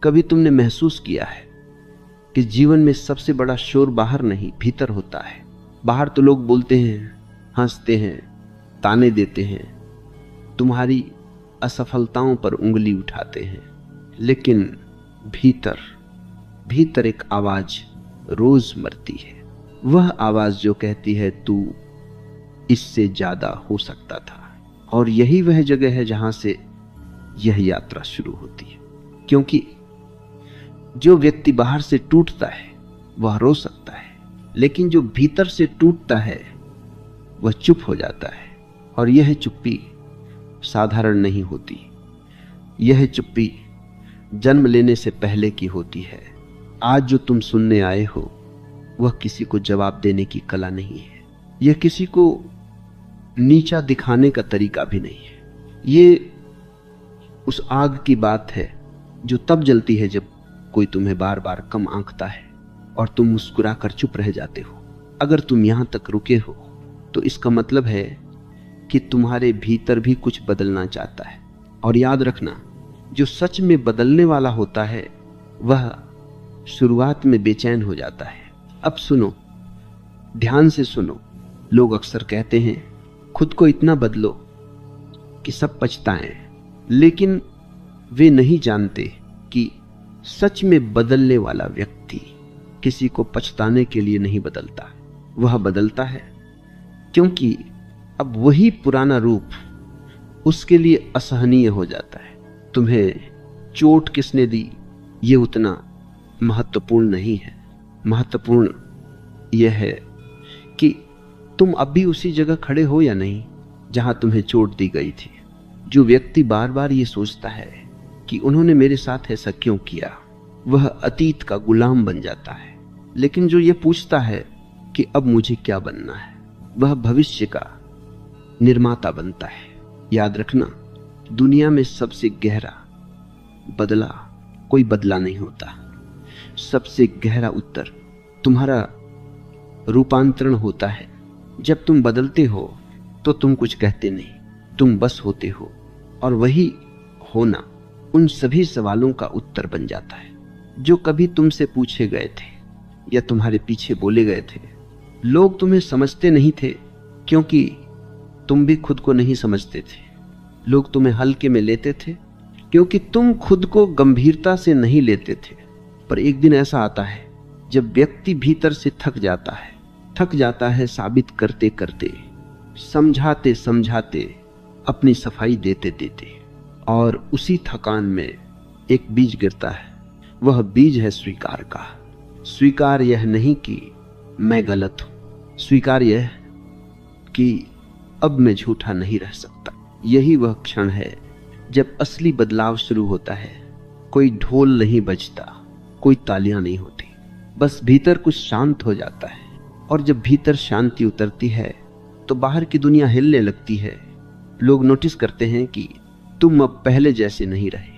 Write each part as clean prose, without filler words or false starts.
कभी तुमने महसूस किया है कि जीवन में सबसे बड़ा शोर बाहर नहीं, भीतर होता है। बाहर तो लोग बोलते हैं, हंसते हैं, ताने देते हैं, तुम्हारी असफलताओं पर उंगली उठाते हैं, लेकिन भीतर भीतर एक आवाज रोज मरती है। वह आवाज जो कहती है तू इससे ज्यादा हो सकता था। और यही वह जगह है जहां से यह यात्रा शुरू होती है। क्योंकि जो व्यक्ति बाहर से टूटता है वह रो सकता है, लेकिन जो भीतर से टूटता है वह चुप हो जाता है। और यह चुप्पी साधारण नहीं होती। यह चुप्पी जन्म लेने से पहले की होती है। आज जो तुम सुनने आए हो वह किसी को जवाब देने की कला नहीं है। यह किसी को नीचा दिखाने का तरीका भी नहीं है। ये उस आग की बात है जो तब जलती है जब कोई तुम्हें बार बार कम आंकता है और तुम मुस्कुराकर चुप रह जाते हो। अगर तुम यहां तक रुके हो तो इसका मतलब है कि तुम्हारे भीतर भी कुछ बदलना चाहता है। और याद रखना, जो सच में बदलने वाला होता है वह शुरुआत में बेचैन हो जाता है। अब सुनो, ध्यान से सुनो। लोग अक्सर कहते हैं खुद को इतना बदलो कि सब पछताएं, लेकिन वे नहीं जानते कि सच में बदलने वाला व्यक्ति किसी को पछताने के लिए नहीं बदलता। वह बदलता है क्योंकि अब वही पुराना रूप उसके लिए असहनीय हो जाता है। तुम्हें चोट किसने दी ये उतना महत्वपूर्ण नहीं है। महत्वपूर्ण यह है कि तुम अब भी उसी जगह खड़े हो या नहीं जहां तुम्हें चोट दी गई थी। जो व्यक्ति बार बार ये सोचता है कि उन्होंने मेरे साथ ऐसा क्यों किया, वह अतीत का गुलाम बन जाता है। लेकिन जो ये पूछता है कि अब मुझे क्या बनना है, वह भविष्य का निर्माता बनता है। याद रखना, दुनिया में सबसे गहरा बदला कोई बदला नहीं होता। सबसे गहरा उत्तर तुम्हारा रूपांतरण होता है। जब तुम बदलते हो तो तुम कुछ कहते नहीं, तुम बस होते हो। और वही होना उन सभी सवालों का उत्तर बन जाता है जो कभी तुमसे पूछे गए थे या तुम्हारे पीछे बोले गए थे। लोग तुम्हें समझते नहीं थे क्योंकि तुम भी खुद को नहीं समझते थे। लोग तुम्हें हल्के में लेते थे क्योंकि तुम खुद को गंभीरता से नहीं लेते थे। पर एक दिन ऐसा आता है जब व्यक्ति भीतर से थक जाता है साबित करते करते, समझाते समझाते, अपनी सफाई देते देते। और उसी थकान में एक बीज गिरता है। वह बीज है स्वीकार का। स्वीकार यह नहीं कि मैं गलत हूं, स्वीकार यह कि अब मैं झूठा नहीं रह सकता। यही वह क्षण है जब असली बदलाव शुरू होता है। कोई ढोल नहीं बजता, कोई तालियां नहीं होती, बस भीतर कुछ शांत हो जाता है। और जब भीतर शांति उतरती है तो बाहर की दुनिया हिलने लगती है। लोग नोटिस करते हैं कि तुम अब पहले जैसे नहीं रहे।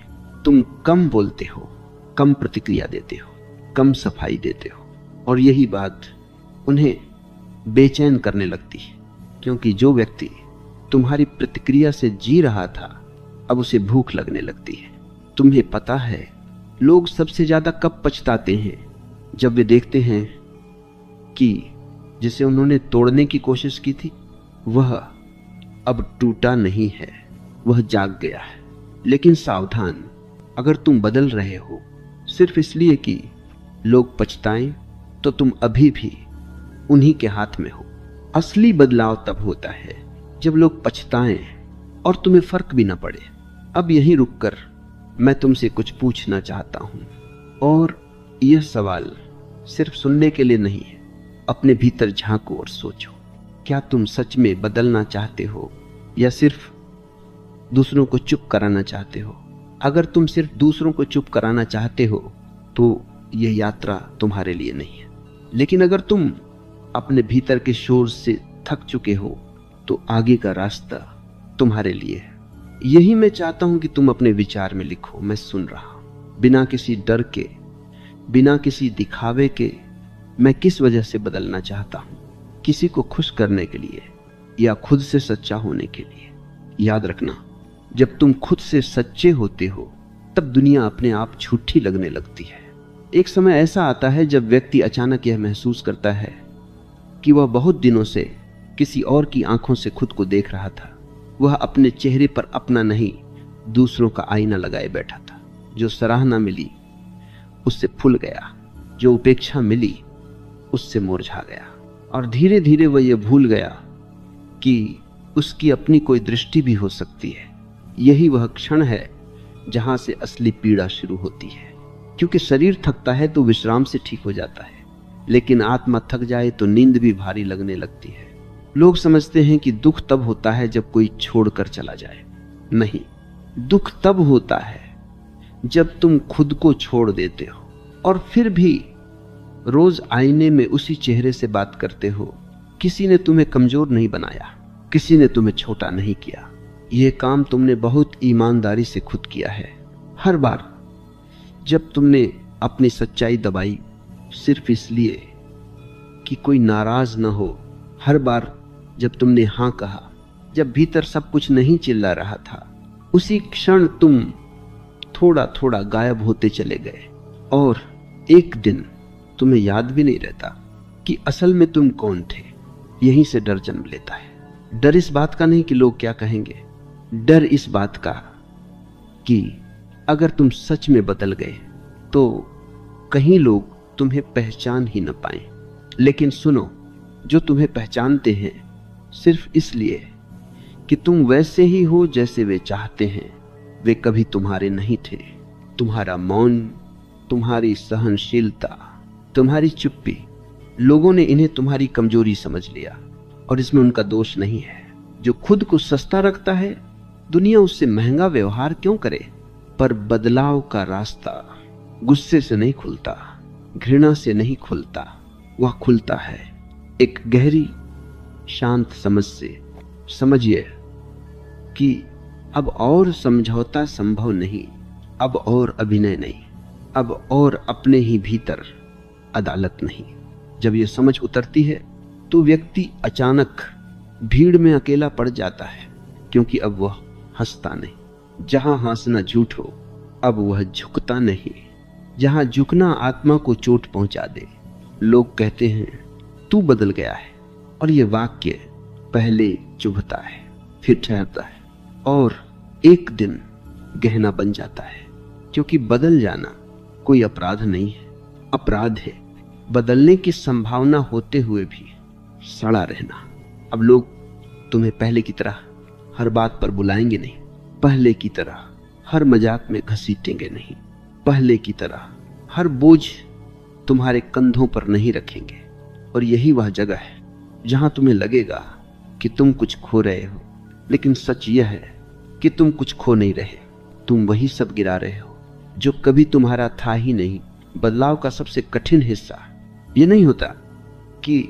तुम कम बोलते हो, कम प्रतिक्रिया देते हो, कम सफाई देते हो। और यही बात उन्हें बेचैन करने लगती है, क्योंकि जो व्यक्ति तुम्हारी प्रतिक्रिया से जी रहा था अब उसे भूख लगने लगती है। तुम्हें पता है लोग सबसे ज्यादा कब पछताते हैं? जब वे देखते हैं कि जिसे उन्होंने तोड़ने की कोशिश की थी वह अब टूटा नहीं है, वह जाग गया है। लेकिन सावधान, अगर तुम बदल रहे हो सिर्फ इसलिए कि लोग पछताएं तो तुम अभी भी उन्हीं के हाथ में हो। असली बदलाव तब होता है जब लोग पछताएं और तुम्हें फर्क भी ना पड़े। अब यहीं रुककर मैं तुमसे कुछ पूछना चाहता हूं, और यह सवाल सिर्फ सुनने के लिए नहीं है। अपने भीतर झांको और सोचो, क्या तुम सच में बदलना चाहते हो या सिर्फ दूसरों को चुप कराना चाहते हो? अगर तुम सिर्फ दूसरों को चुप कराना चाहते हो तो यह यात्रा तुम्हारे लिए नहीं है। लेकिन अगर तुम अपने भीतर के शोर से थक चुके हो तो आगे का रास्ता तुम्हारे लिए है। यही मैं चाहता हूं कि तुम अपने विचार में लिखो, मैं सुन रहा हूं। बिना किसी डर के, बिना किसी दिखावे के, मैं किस वजह से बदलना चाहता हूं? किसी को खुश करने के लिए या खुद से सच्चा होने के लिए? याद रखना, जब तुम खुद से सच्चे होते हो तब दुनिया अपने आप झूठी लगने लगती है। एक समय ऐसा आता है जब व्यक्ति अचानक यह महसूस करता है कि वह बहुत दिनों से किसी और की आंखों से खुद को देख रहा था। वह अपने चेहरे पर अपना नहीं, दूसरों का आईना लगाए बैठा था। जो सराहना मिली उससे फूल गया, जो उपेक्षा मिली उससे मुरझा गया, और धीरे धीरे वह यह भूल गया कि उसकी अपनी कोई दृष्टि भी हो सकती है। यही वह क्षण है जहां से असली पीड़ा शुरू होती है। क्योंकि शरीर थकता है तो विश्राम से ठीक हो जाता है, लेकिन आत्मा थक जाए तो नींद भी भारी लगने लगती है। लोग समझते हैं कि दुख तब होता है जब कोई छोड़कर चला जाए। नहीं, दुख तब होता है जब तुम खुद को छोड़ देते हो और फिर भी रोज आईने में उसी चेहरे से बात करते हो। किसी ने तुम्हें कमजोर नहीं बनाया, किसी ने तुम्हें छोटा नहीं किया। यह काम तुमने बहुत ईमानदारी से खुद किया है। हर बार जब तुमने अपनी सच्चाई दबाई सिर्फ इसलिए कि कोई नाराज न हो, हर बार जब तुमने हां कहा जब भीतर सब कुछ नहीं चिल्ला रहा था, उसी क्षण तुम थोड़ा थोड़ा गायब होते चले गए। और एक दिन तुम्हें याद भी नहीं रहता कि असल में तुम कौन थे। यहीं से डर जन्म लेता है। डर इस बात का नहीं कि लोग क्या कहेंगे, डर इस बात का कि अगर तुम सच में बदल गए तो कहीं लोग तुम्हें पहचान ही न पाएं। लेकिन सुनो, जो तुम्हें पहचानते हैं सिर्फ इसलिए कि तुम वैसे ही हो जैसे वे चाहते हैं, वे कभी तुम्हारे नहीं थे। तुम्हारा मौन, तुम्हारी सहनशीलता, तुम्हारी चुप्पी, लोगों ने इन्हें तुम्हारी कमजोरी समझ लिया, और इसमें उनका दोष नहीं है। जो खुद को सस्ता रखता है, दुनिया उससे महंगा व्यवहार क्यों करे? पर बदलाव का रास्ता गुस्से से नहीं खुलता, घृणा से नहीं खुलता, वह खुलता है एक गहरी शांत समझ से। समझिए कि अब और समझौता संभव नहीं, अब और अभिनय नहीं, अब और अपने ही भीतर अदालत नहीं। जब यह समझ उतरती है तो व्यक्ति अचानक भीड़ में अकेला पड़ जाता है, क्योंकि अब वह हंसता नहीं। जहां हंसना झूठ हो, अब वह झुकता नहीं। जहां झुकना आत्मा को चोट पहुंचा दे। लोग कहते हैं तू बदल गया है, और यह वाक्य पहले चुभता है, फिर ठहरता है, और एक दिन गहना बन जाता है। क्योंकि बदल जाना कोई अपराध नहीं है। अपराध है बदलने की संभावना होते हुए भी सड़ा रहना। अब लोग तुम्हें पहले की तरह हर बात पर बुलाएंगे नहीं, पहले की तरह हर मजाक में घसीटेंगे नहीं, पहले की तरह हर बोझ तुम्हारे कंधों पर नहीं रखेंगे। और यही वह जगह है जहां तुम्हें लगेगा कि तुम कुछ खो रहे हो, लेकिन सच यह है कि तुम कुछ खो नहीं रहे। तुम वही सब गिरा रहे हो जो कभी तुम्हारा था ही नहीं। बदलाव का सबसे कठिन हिस्सा यह नहीं होता कि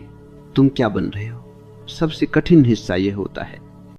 तुम क्या बन रहे हो, सबसे कठिन हिस्सा यह होता है